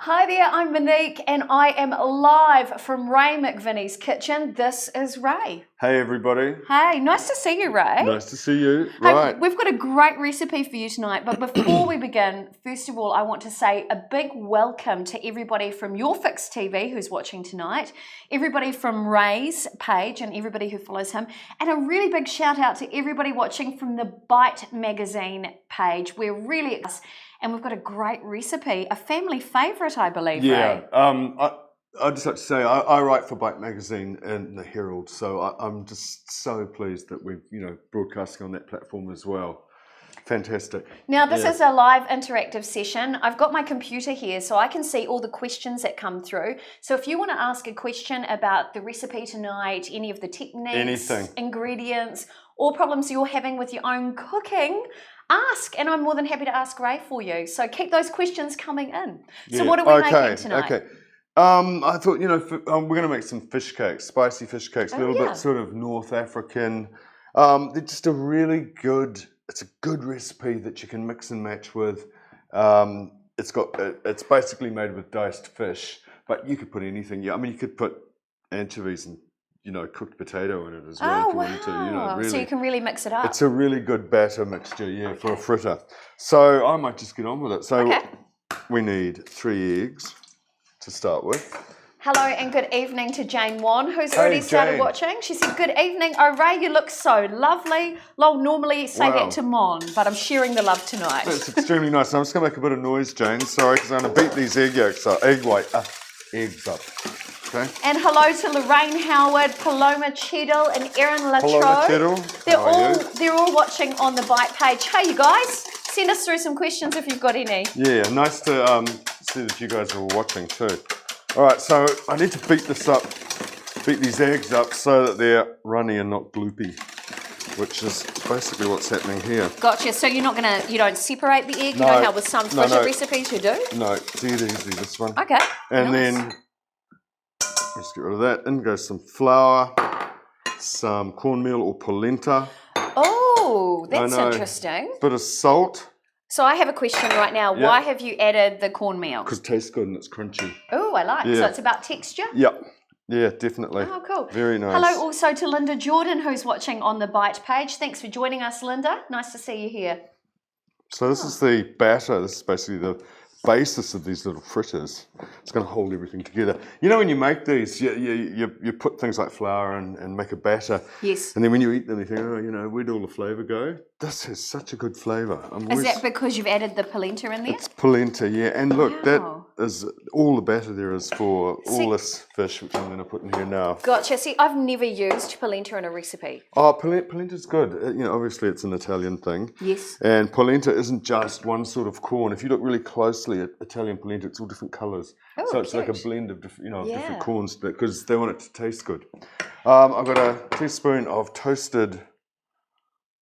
Hi there, I'm Monique and I am live from Ray McVinnie's kitchen. This is Ray. Hey everybody. Hey, nice to see you, Ray. Nice to see you. Hey, Right. we've got a great recipe for you tonight, but before we begin, first of all, I want to say a big welcome to everybody from Your Fix TV who's watching tonight, everybody from Ray's page and everybody who follows him, and a really big shout out to everybody watching from the Bite magazine page. We're really and we've got a great recipe, a family favourite, I believe, Yeah. Ray. I'd just like to say I write for Bite magazine and the Herald, so I'm just so pleased that we're broadcasting on that platform as well. Fantastic. Now this is a live interactive session. I've got my computer here so I can see all the questions that come through. So if you want to ask a question about the recipe tonight, any of the techniques, ingredients, or problems you're having with your own cooking, ask, and I'm more than happy to ask Ray for you. So keep those questions coming in. So what are we making tonight? Okay. I thought, we're going to make some fish cakes, spicy fish cakes, a little bit sort of North African. They're just it's a good recipe that you can mix and match with. It's basically made with diced fish, but you could put anything. Yeah, I mean, you could put anchovies and cooked potato in it as well if you wanted to. Really. So you can really mix it up. It's a really good batter mixture, for a fritter. So I might just get on with it. So we need 3 eggs to start with. Hello and good evening to Jane Wan, who's already started watching. She said, good evening. Oh, Ray, you look so lovely. Lol, normally say that to Mon, but I'm sharing the love tonight. That's extremely nice. I'm just going to make a bit of noise, Jane. Sorry, because I'm going to beat these eggs up. Okay. And hello to Lorraine Howard, Paloma Cheadle, and Erin Latrobe. Paloma Cheadle. They're all watching on the Bite page. Hey, you guys, send us through some questions if you've got any. Yeah, nice to see that you guys are all watching too. All right, so I need to beat these eggs up so that they're runny and not gloopy, which is basically what's happening here. Gotcha. So you don't separate the egg? You know how with some fish recipes you do? No, it's easy, this one. Okay. And then let's get rid of that. In goes some flour, some cornmeal or polenta. Oh, that's interesting. Bit of salt. So I have a question right now. Yeah. Why have you added the cornmeal? Because it tastes good and it's crunchy. Oh, I like. So it's about texture? Yep. Yeah, definitely. Oh, cool. Very nice. Hello also to Linda Jordan, who's watching on the Bite page. Thanks for joining us, Linda. Nice to see you here. So this is the batter. This is basically the basis of these little fritters. It's going to hold everything together. When you make these, you put things like flour and make a batter. Yes. And then when you eat them, you think, where'd all the flavour go? This has such a good flavour. Is that because you've added the polenta in there? It's polenta, yeah. And look, that is all the batter there is for all this fish, which I'm going to put in here now. Gotcha. See, I've never used polenta in a recipe. Oh, polenta's good. Obviously it's an Italian thing. Yes. And polenta isn't just one sort of corn. If you look really closely at Italian polenta, it's all different colours. Oh, so it's cute. like a blend of different corns because they want it to taste good. I've got a teaspoon of toasted.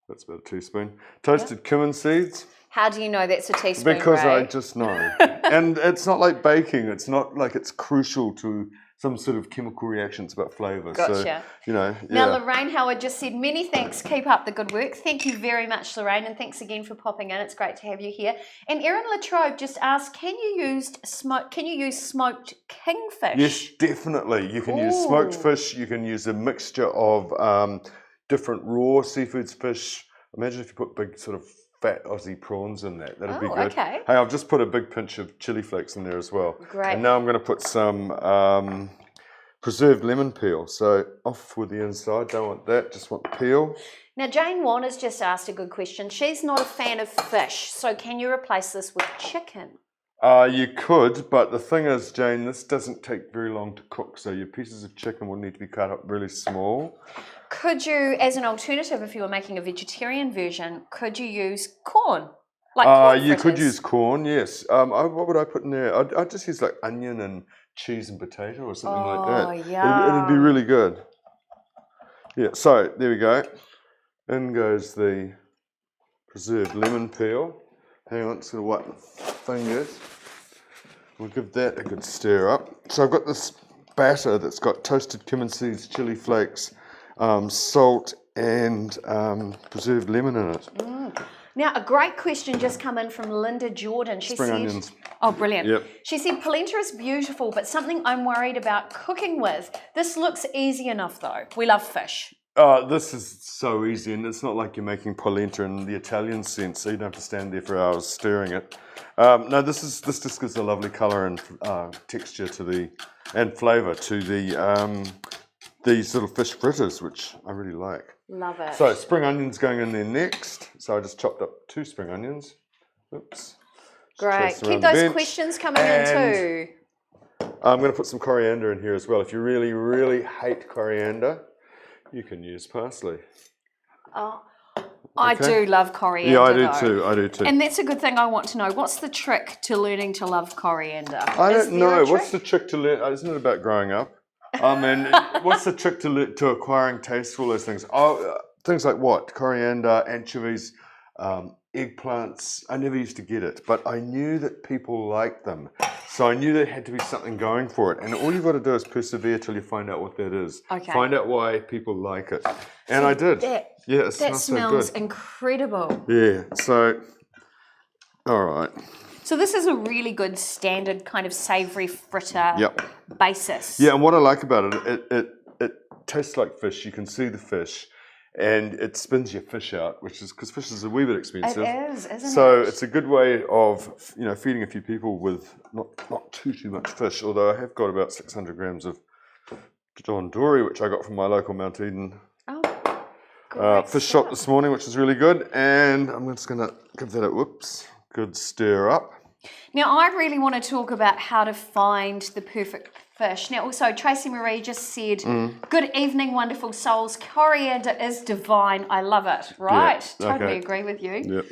That's about a teaspoon. Toasted cumin seeds. How do you know that's a teaspoon, Because Ray? I just know. And it's not like baking. It's not like it's crucial to some sort of chemical reaction. It's about flavour. Gotcha. So, Now, Lorraine Howard just said, many thanks. Keep up the good work. Thank you very much, Lorraine, and thanks again for popping in. It's great to have you here. And Erin Latrobe just asked, can you use smoked kingfish? Yes, definitely. You can use smoked fish. You can use a mixture of different raw seafoods fish. Imagine if you put big sort of fat Aussie prawns in that. That'd be good. Okay. Hey, I've just put a big pinch of chili flakes in there as well. Great. And now I'm going to put some preserved lemon peel. So off with the inside. Don't want that. Just want the peel. Now, Jane Wan has just asked a good question. She's not a fan of fish, so can you replace this with chicken? You could, but the thing is, Jane, this doesn't take very long to cook, so your pieces of chicken will need to be cut up really small. Could you, as an alternative, if you were making a vegetarian version, could you use corn? Like corn you could use corn, yes. What would I put in there? I'd just use like onion and cheese and potato or something like that. Yeah. It'd be really good. Yeah, so there we go. In goes the preserved lemon peel. Hang on, just going to wipe my fingers. We'll give that a good stir up. So I've got this batter that's got toasted cumin seeds, chili flakes, salt, and preserved lemon in it. Now, a great question just come in from Linda Jordan. She Spring said, onions. oh, brilliant. Yep. She said, polenta is beautiful, but something I'm worried about cooking with. This looks easy enough, though. We love fish. This is so easy, and it's not like you're making polenta in the Italian sense, so you don't have to stand there for hours stirring it. No, this just gives a lovely colour and texture to and flavour to these little fish fritters, which I really like. Love it. So spring onions going in there next. So I just chopped up 2 spring onions. Oops. Great. Keep those questions coming in too. I'm going to put some coriander in here as well. If you really, really hate coriander, you can use parsley. Oh, I do love coriander. Yeah, I do too. And that's a good thing I want to know. What's the trick to learning to love coriander? I don't know. What's the trick to learn? Isn't it about growing up? What's the trick to acquiring taste for all those things? Oh, things like what? Coriander, anchovies, eggplants. I never used to get it, but I knew that people liked them. So I knew there had to be something going for it. And all you've got to do is persevere till you find out what that is. Okay. Find out why people like it. And I did. It smells so good. Incredible. Yeah, so, all right. So this is a really good standard kind of savoury fritter basis. Yeah, and what I like about it tastes like fish. You can see the fish. And it spins your fish out, which is because fish is a wee bit expensive. It is, isn't it? So it's a good way of feeding a few people with not too much fish. Although I have got about 600 grams of John Dory, which I got from my local Mount Eden fish shop this morning, which is really good. And I'm just going to give that a good stir up. Now I really want to talk about how to find the perfect fish. Now also Tracy Marie just said, good evening, wonderful souls. Coriander is divine. I love it. Right? Yeah, totally agree with you. Yep.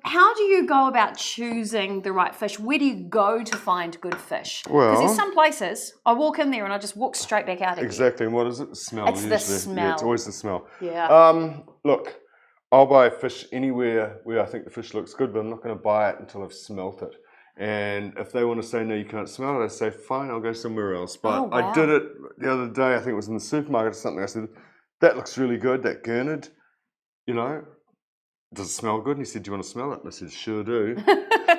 How do you go about choosing the right fish? Where do you go to find good fish? Well, because there's some places I walk in there and I just walk straight back out again. Exactly. And what is it? The smell. It's the smell. Yeah, it's always the smell. Yeah. Look, I'll buy fish anywhere where I think the fish looks good, but I'm not going to buy it until I've smelt it. And if they want to say, no, you can't smell it, I say, fine, I'll go somewhere else. But I did it the other day, I think it was in the supermarket or something. I said, that looks really good, that gurnard, does it smell good? And he said, do you want to smell it? And I said, sure do.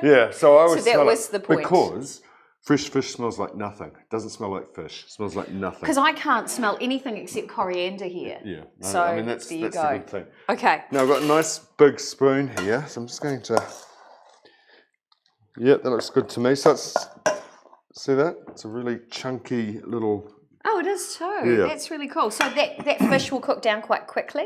Yeah, so I always smell it. So that was the point. Because fresh fish smells like nothing. It doesn't smell like fish. It smells like nothing. Because I can't smell anything except coriander here. Yeah. No, so I mean, that's the good thing. Okay. Now I've got a nice big spoon here, so I'm just going to... Yeah, that looks good to me. So see that? It's a really chunky little... Oh, it is too. Yeah. That's really cool. So that fish will cook down quite quickly?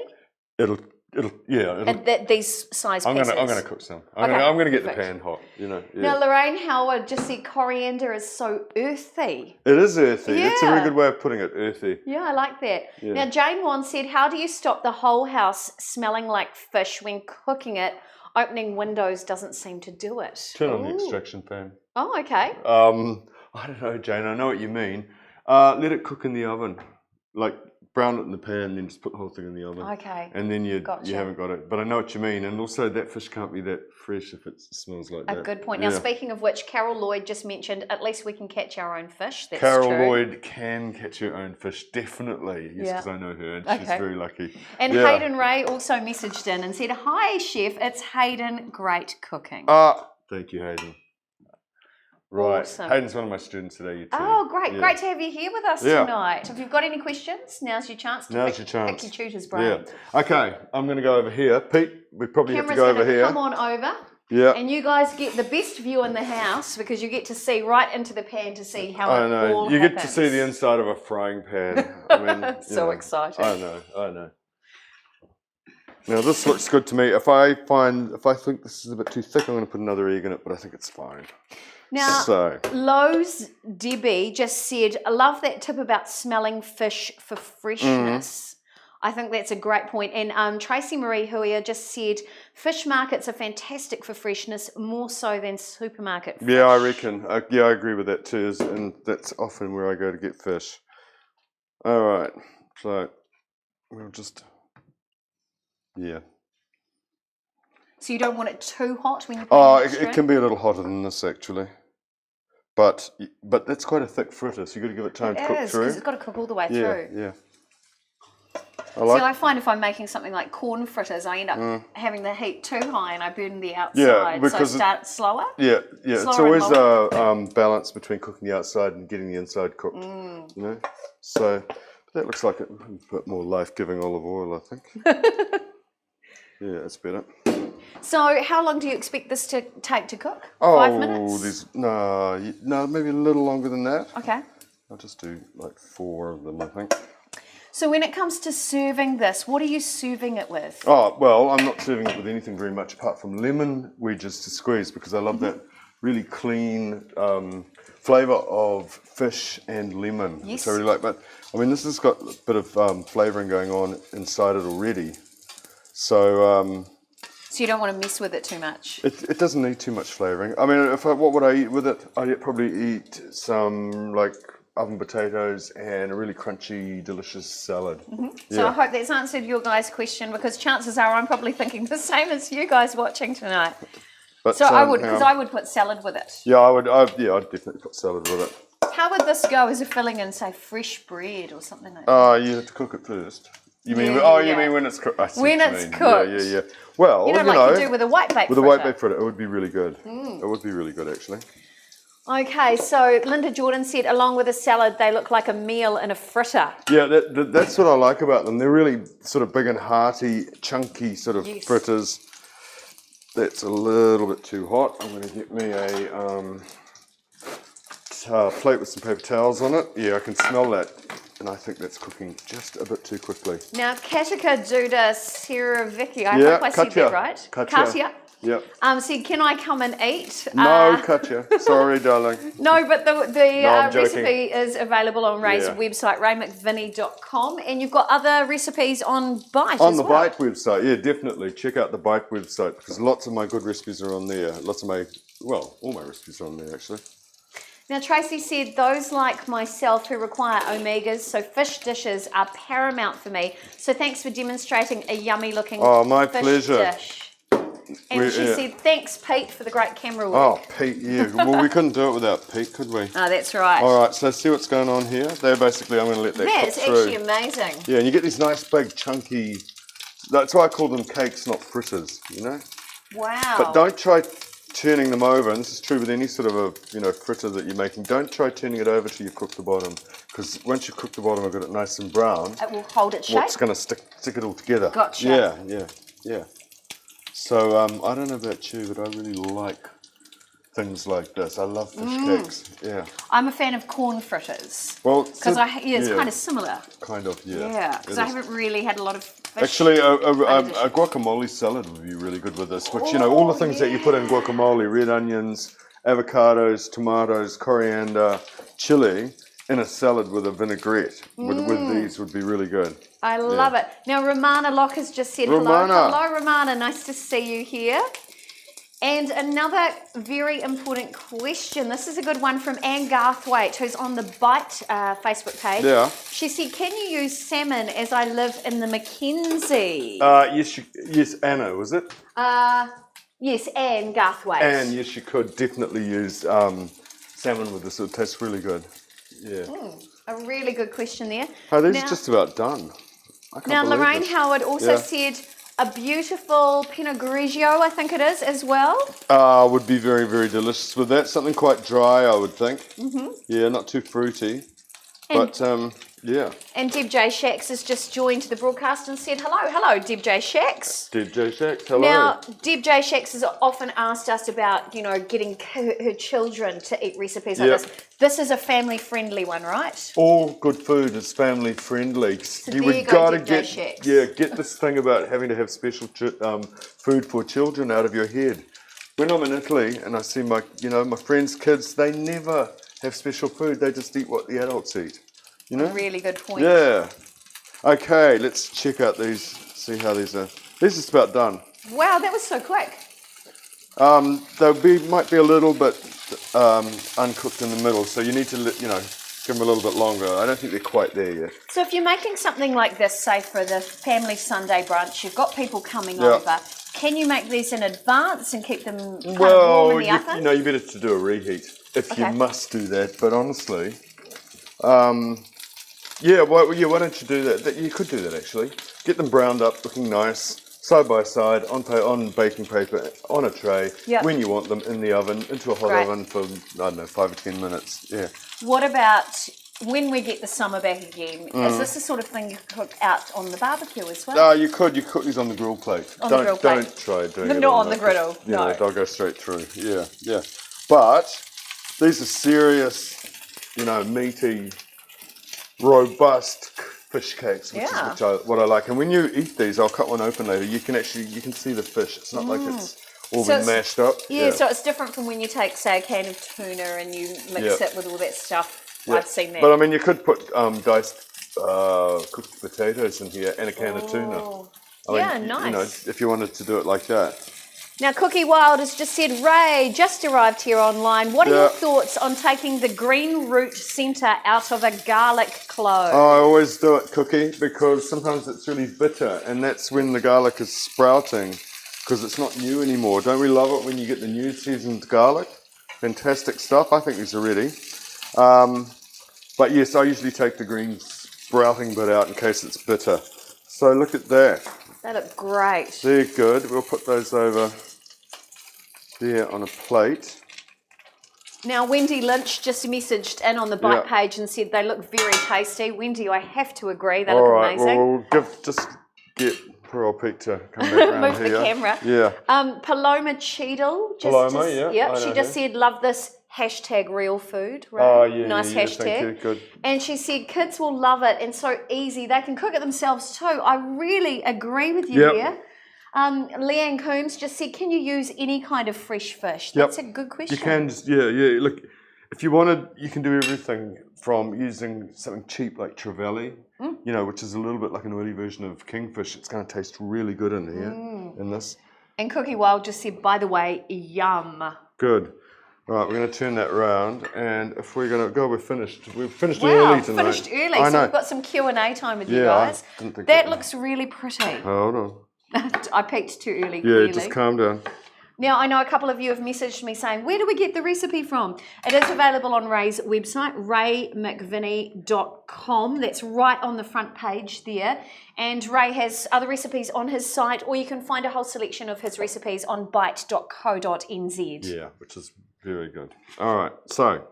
It'll and these size pieces? I'm going to cook some. I'm going to get the pan hot, Yeah. Now, Lorraine Howard just said coriander is so earthy. It is earthy. Yeah. It's a really good way of putting it, earthy. Yeah, I like that. Yeah. Now, Jane Wan said, how do you stop the whole house smelling like fish when cooking it? Opening windows doesn't seem to do it. Turn on the extraction fan. Oh, okay. I don't know, Jane. I know what you mean. Let it cook in the oven. Like, brown it in the pan, then just put the whole thing in the oven. Okay. And then you haven't got it. But I know what you mean. And also, that fish can't be that fresh if it smells like that. A good point. Now, speaking of which, Carol Lloyd just mentioned, at least we can catch our own fish. That's Carol true. Lloyd can catch her own fish, definitely. Yes, because I know her, and she's very lucky. And Hayden Ray also messaged in and said, hi, Chef, it's Hayden. Great cooking. Thank you, Hayden. Right. Awesome. Hayden's one of my students today. You too. Oh, great. Yeah. Great to have you here with us tonight. If you've got any questions, now's your chance to pick your tutor's brain. Yeah. Okay, I'm going to go over here. Pete, we probably have to go over here. Come on over. Yeah. And you guys get the best view in the house because you get to see right into the pan to see how it all happens. You get to see the inside of a frying pan. I mean, so exciting. I know. Now this looks good to me. If I think this is a bit too thick, I'm going to put another egg in it, but I think it's fine. Now, Lowe's Debbie just said, I love that tip about smelling fish for freshness. I think that's a great point. And Tracy Marie Huia just said, fish markets are fantastic for freshness, more so than supermarket fish. Yeah, I reckon. I agree with that too. And that's often where I go to get fish. All right. So we'll just, So you don't want it too hot when you put it in? It can be a little hotter than this actually. But that's quite a thick fritter, so you've got to give it time to cook through. Because it's got to cook all the way through. Yeah. I find if I'm making something like corn fritters, I end up having the heat too high and I burn the outside. So start slower? Yeah. It's always a balance between cooking the outside and getting the inside cooked, you know? So that looks like it. A bit more life-giving olive oil, I think. Yeah, that's better. So how long do you expect this to take to cook? 5 minutes? No, maybe a little longer than that. Okay. I'll just do like 4 of them, I think. So when it comes to serving this, what are you serving it with? Oh, well, I'm not serving it with anything very much apart from lemon wedges to squeeze because I love that really clean flavour of fish and lemon, which I really like. But, I mean, this has got a bit of flavouring going on inside it already. So... So you don't want to mess with it too much? It doesn't need too much flavouring. I mean, what would I eat with it? I'd probably eat some, like, oven potatoes and a really crunchy, delicious salad. So I hope that's answered your guys' question because chances are I'm probably thinking the same as you guys watching tonight. But, so I would, because I would put salad with it. Yeah, I'd definitely put salad with it. How would this go as a filling in, say, fresh bread or something like that? Oh, you have to cook it first. You mean? You mean when it's cooked? When it's cooked. Yeah. Well, you know, you do with a white bake fritter. With a white bake fritter, it would be really good. It would be really good, actually. Okay, so Linda Jordan said, along with a salad, they look like a meal in a fritter. Yeah, that's what I like about them. They're really sort of big and hearty, chunky sort of fritters. That's a little bit too hot. I'm going to get me a plate with some paper towels on it. Yeah, I can smell that. And I think that's cooking just a bit too quickly. Now, Katika Duda Sarah Vicky, I hope I said that right. Katya. Yep. Said, can I come and eat? No, Katya. Sorry, darling. No, but the recipe is available on Ray's website, raymcvinnie.com, and you've got other recipes on Bite on the Bite website, yeah, definitely. Check out the Bite website because lots of my good recipes are on there. All my recipes are on there, actually. Now, Tracy said, those like myself who require omegas, so fish dishes, are paramount for me. So thanks for demonstrating a yummy-looking fish dish. And she said, thanks, Pete, for the great camera work. Oh, Pete, yeah. Well, we couldn't do it without Pete, could we? Oh, that's right. All right, so see what's going on here? They're basically, I'm going to let that cook through. That's actually amazing. Yeah, and you get these nice, big, chunky... That's why I call them cakes, not fritters, you know? Wow. But don't try turning them over, and this is true with any sort of a fritter that you're making. Don't try turning it over till you cook the bottom, because once you cook the bottom and got it nice and brown, it will hold its shape. It's going to stick it all together. Gotcha. Yeah. So I don't know about you, but I really like things like this. I love fish cakes. Yeah. I'm a fan of corn fritters. Well, because it's kind of similar. Kind of, yeah. Yeah, because I haven't really had a lot of fish. Actually, a guacamole salad would be really good with this. Which all the things that you put in guacamole: red onions, avocados, tomatoes, coriander, chili, in a salad with a vinaigrette. With these would be really good. I love it. Now, Romana Locke has just said hello. Hello, Romana. Nice to see you here. And another very important question. This is a good one from Anne Garthwaite, who's on the Bite Facebook page. Yeah. She said, can you use salmon as I live in the Mackenzie? Yes, Anna, was it? Yes, Anne Garthwaite. Anne, yes, you could definitely use salmon with this. It tastes really good. Yeah. A really good question there. Oh, these are just about done. Now, Lorraine Howard also said a beautiful Pinot Grigio, I think it is, as well. Would be very, very delicious with that. Something quite dry, I would think. Yeah, not too fruity. But, yeah. And Deb J. Shax has just joined the broadcast and said hello. Hello, Deb J. Shax. Deb J. Shax, hello. Now, Deb J. Shax has often asked us about, getting her children to eat recipes like this. This is a family-friendly one, right? All good food is family-friendly. So you've got to get this thing about having to have special food for children out of your head. When I'm in Italy and I see my friends' kids, they never have special food. They just eat what the adults eat. Really good point. Yeah. Okay, let's check out these, see how these are. These are about done. Wow, that was so quick. Might be a little bit uncooked in the middle, so you need to give them a little bit longer. I don't think they're quite there yet. So if you're making something like this, say for the family Sunday brunch, you've got people coming over. Can you make these in advance and keep them warm in the oven? You better to do a reheat if you must do that. But honestly, Yeah, why don't you do that? You could do that actually. Get them browned up, looking nice, side by side, on baking paper, on a tray, Yep. when you want them, in the oven, into a hot Great. oven for, I don't know, 5 or 10 minutes. Yeah. What about when we get the summer back again? Is this the sort of thing you cook out on the barbecue as well? No, you could these on the grill plate. On the grill plate. Don't try doing But it not on the griddle, Yeah, no. they'll go straight through. Yeah, yeah. But these are serious, meaty, robust fish cakes, which is what I like. And when you eat these, I'll cut one open later. You can see the fish. It's not like it's all been mashed up. Yeah, so it's different from when you take, say, a can of tuna and you mix it with all that stuff. Yeah. I've seen that. But I mean, you could put diced cooked potatoes in here and a can of tuna. I mean, nice. If you wanted to do it like that. Now, Cookie Wild has just said, Ray, just arrived here online. What are your thoughts on taking the green root centre out of a garlic clove? Oh, I always do it, Cookie, because sometimes it's really bitter, and that's when the garlic is sprouting, because it's not new anymore. Don't we love it when you get the new seasoned garlic? Fantastic stuff. I think these are ready. But yes, I usually take the green sprouting bit out in case it's bitter. So look at that. They look great. They're good. We'll put those over there on a plate. Now, Wendy Lynch just messaged in on the bite page and said they look very tasty. Wendy, I have to agree. They look amazing. Well, we'll get poor old Pete to come back around Move here. the camera. Yeah. Paloma Cheadle. She just said, love this. #real food, right? Oh, yeah. Nice yeah, hashtag. Thank you. Good. And she said kids will love it and so easy. They can cook it themselves too. I really agree with you there. Leanne Coombs just said, can you use any kind of fresh fish? That's a good question. You can just, look, if you wanted, you can do everything from using something cheap like trevally, which is a little bit like an early version of kingfish. It's going to taste really good in here, in this. And Cookie Wild just said, by the way, yum. Good. Right, we're going to turn that around, and if we're going to go, we're finished. We've finished early tonight. Finished early, so we've got some Q&A time with you guys. I didn't think that looks really pretty. Hold on. I peeked too early, Yeah, clearly. just calm down. Now, I know a couple of you have messaged me saying, where do we get the recipe from? It is available on Ray's website, raymcvinnie.com. That's right on the front page there. And Ray has other recipes on his site, or you can find a whole selection of his recipes on bite.co.nz. Yeah, which is very good. All right, so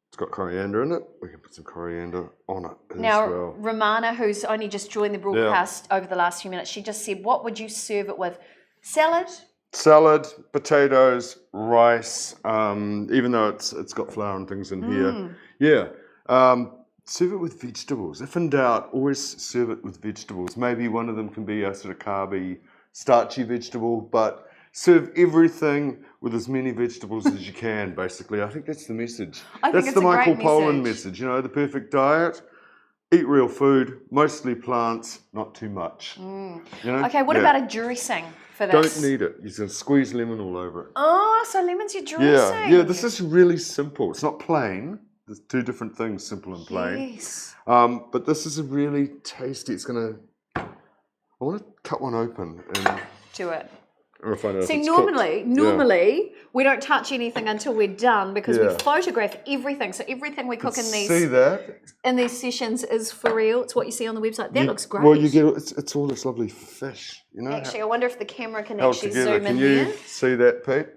it's got coriander in it. We can put some coriander on it as well. Now, Romana, who's only just joined the broadcast over the last few minutes, she just said, what would you serve it with? Salad? Salad, potatoes, rice, even though it's got flour and things in here. Yeah. Serve it with vegetables. If in doubt, always serve it with vegetables. Maybe one of them can be a sort of carby, starchy vegetable, but serve everything with as many vegetables as you can, basically. I think that's the message. That's the Michael Pollan message, the perfect diet. Eat real food, mostly plants, not too much. Okay, what about a dressing for this? Don't need it. You can squeeze lemon all over it. Oh, so lemon's your dressing. Yeah, this is really simple. It's not plain. There's two different things, simple and plain. Yes. But this is a really tasty. I want to cut one open and do it. See, normally we don't touch anything until we're done because we photograph everything. So everything we cook in these sessions is for real. It's what you see on the website. That looks great. Well, you get it's all this lovely fish. Actually, I wonder if the camera can actually zoom in there. there. Can you see that, Pete?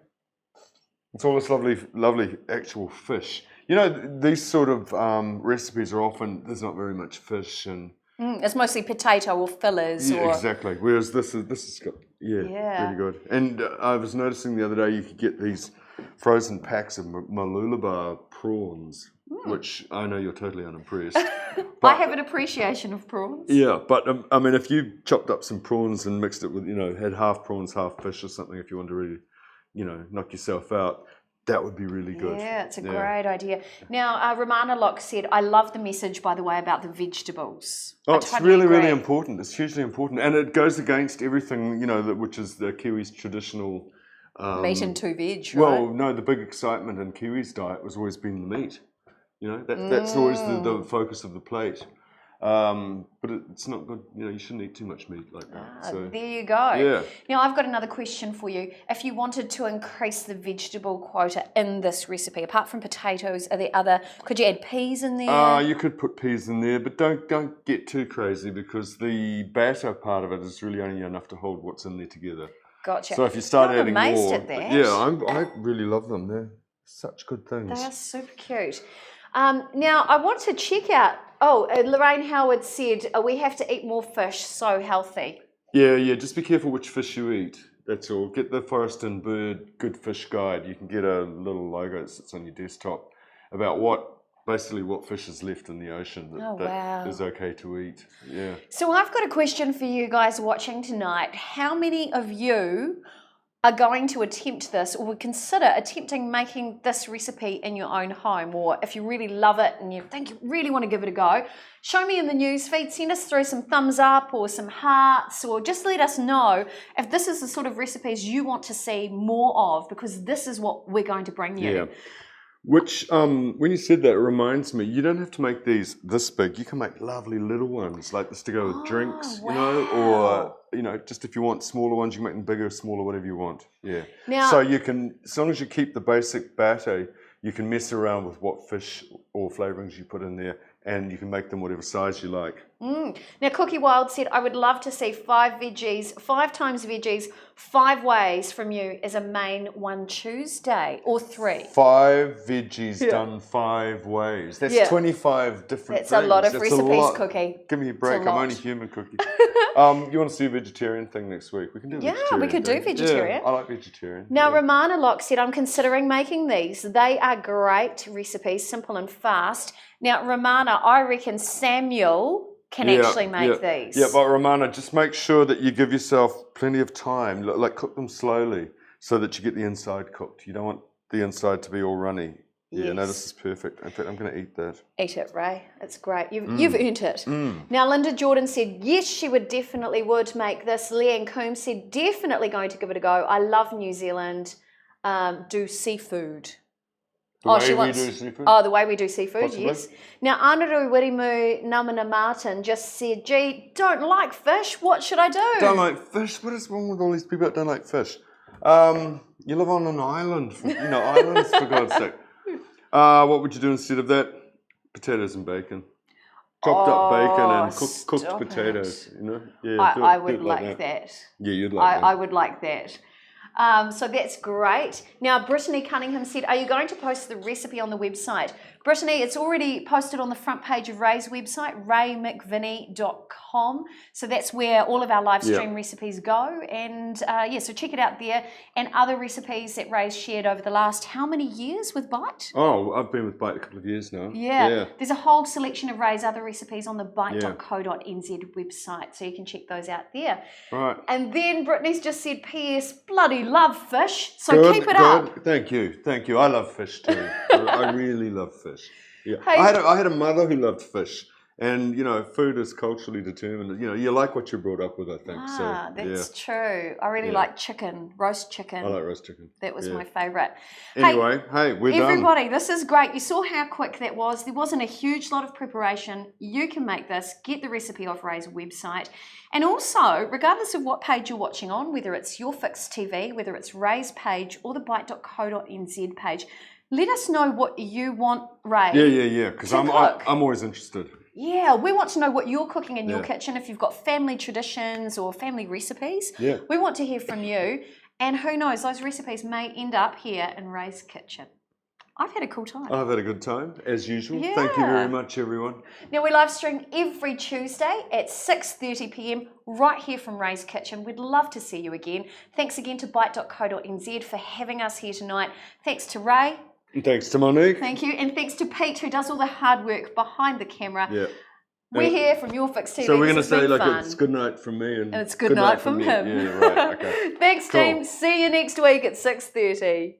It's all this lovely actual fish. These sort of recipes are often there's not very much fish and. It's mostly potato or fillers. Exactly. Whereas this is got really good. And I was noticing the other day you could get these frozen packs of Malulabar prawns, which I know you're totally unimpressed. I have an appreciation of prawns. Yeah, but I mean, if you chopped up some prawns and mixed it with, had half prawns, half fish or something, if you want to really, knock yourself out. That would be really good. Yeah, it's a great idea. Now, Romana Locke said, I love the message, by the way, about the vegetables. Oh, it's totally really important. It's hugely important. And it goes against everything, which is the Kiwis' traditional... meat and two veg, right? Well, no, the big excitement in Kiwis' diet was always been the meat. That's always the focus of the plate. But it's not good. You know, you shouldn't eat too much meat like that. So There you go. yeah. Now, I've got another question for you. If you wanted to increase the vegetable quota in this recipe, apart from potatoes, could you add peas in there? You could put peas in there, but don't get too crazy because the batter part of it is really only enough to hold what's in there together. Gotcha. So if you start I'm adding amazed more, at that. yeah, I really love them. They're such good things. They are super cute. Now, I want to check out. Lorraine Howard said we have to eat more fish. So healthy. Yeah. Just be careful which fish you eat. That's all. Get the Forest and Bird Good Fish Guide. You can get a little logo that sits on your desktop about what fish is left in the ocean that is okay to eat. Yeah. So I've got a question for you guys watching tonight. How many of you are going to attempt this or would consider attempting making this recipe in your own home? Or if you really love it and you think you really want to give it a go, show me in the newsfeed, send us through some thumbs up or some hearts, or just let us know if this is the sort of recipes you want to see more of, because this is what we're going to bring you. Yeah. Which, when you said that, it reminds me, you don't have to make these this big. You can make lovely little ones like this to go with drinks, you know, or, you know, just if you want smaller ones, you can make them bigger, smaller, whatever you want. Yeah. Now, so you can, as long as you keep the basic batter, you can mess around with what fish or flavourings you put in there, and you can make them whatever size you like. Now, Cookie Wild said, I would love to see 5 times veggies, 5 ways from you as a main one Tuesday, or 3. 5 veggies done 5 ways. That's 25 different That's things. a lot of That's recipes, Cookie. Give me a break. I'm only human, Cookie. You want to see a vegetarian thing next week? We can do a vegetarian. Yeah, we could do vegetarian. Yeah, I like vegetarian. Now, Romana Locke said, I'm considering making these. They are great recipes, simple and fast. Now, Romana, I reckon Samuel can actually make these. Yeah, but Romana, just make sure that you give yourself plenty of time. Like cook them slowly so that you get the inside cooked. You don't want the inside to be all runny. Yeah, no, this is perfect. In fact, I'm going to eat that. Eat it, Ray. It's great. You've earned it. Now, Linda Jordan said, yes, she would make this. Leanne Coombs said, definitely going to give it a go. I love New Zealand. Do seafood. The way we do seafood? Oh, the way we do seafood, Possibly. yes. Now, Anaru Wirimu Namana Martin just said, gee, don't like fish. What should I do? Don't like fish? What is wrong with all these people that don't like fish? You live on an island. Islands, for God's sake. What would you do instead of that? Potatoes and bacon. Chopped up bacon and cooked potatoes. You know? Yeah, I would like that. Yeah, you'd like that. I would like that. So that's great. Now, Brittany Cunningham said, are you going to post the recipe on the website? Brittany, it's already posted on the front page of Ray's website, raymcvinnie.com. So that's where all of our live stream recipes go. And so check it out there. And other recipes that Ray's shared over the last how many years with Bite? Oh, I've been with Bite a couple of years now. Yeah. There's a whole selection of Ray's other recipes on the bite.co.nz website. So you can check those out there. Right. And then Brittany's just said, P.S. bloody love fish. So keep it up. Thank you. I love fish too. I really love fish. Yeah, Hey. I had a mother who loved fish, and food is culturally determined. You like what you're brought up with, I think. That's true. I really like chicken, roast chicken. I like roast chicken. That was my favourite. Anyway, we're done. Everybody, this is great. You saw how quick that was. There wasn't a huge lot of preparation. You can make this. Get the recipe off Ray's website. And also, regardless of what page you're watching on, whether it's Your Fix TV, whether it's Ray's page or the bite.co.nz page, let us know what you want, Ray. Yeah. Because I'm always interested. Yeah, we want to know what you're cooking in your kitchen. If you've got family traditions or family recipes, we want to hear from you. And who knows, those recipes may end up here in Ray's kitchen. I've had a cool time. I've had a good time, as usual. Yeah. Thank you very much, everyone. Now, we live stream every Tuesday at 6:30 p.m. right here from Ray's Kitchen. We'd love to see you again. Thanks again to bite.co.nz for having us here tonight. Thanks to Ray. And thanks to Monique. Thank you. And thanks to Pete, who does all the hard work behind the camera. Yeah. We're here from Your Fix TV. So we're going to say it's good night from me. And it's good night from him. Yeah, right. Okay. Thanks, team. See you next week at 6:30.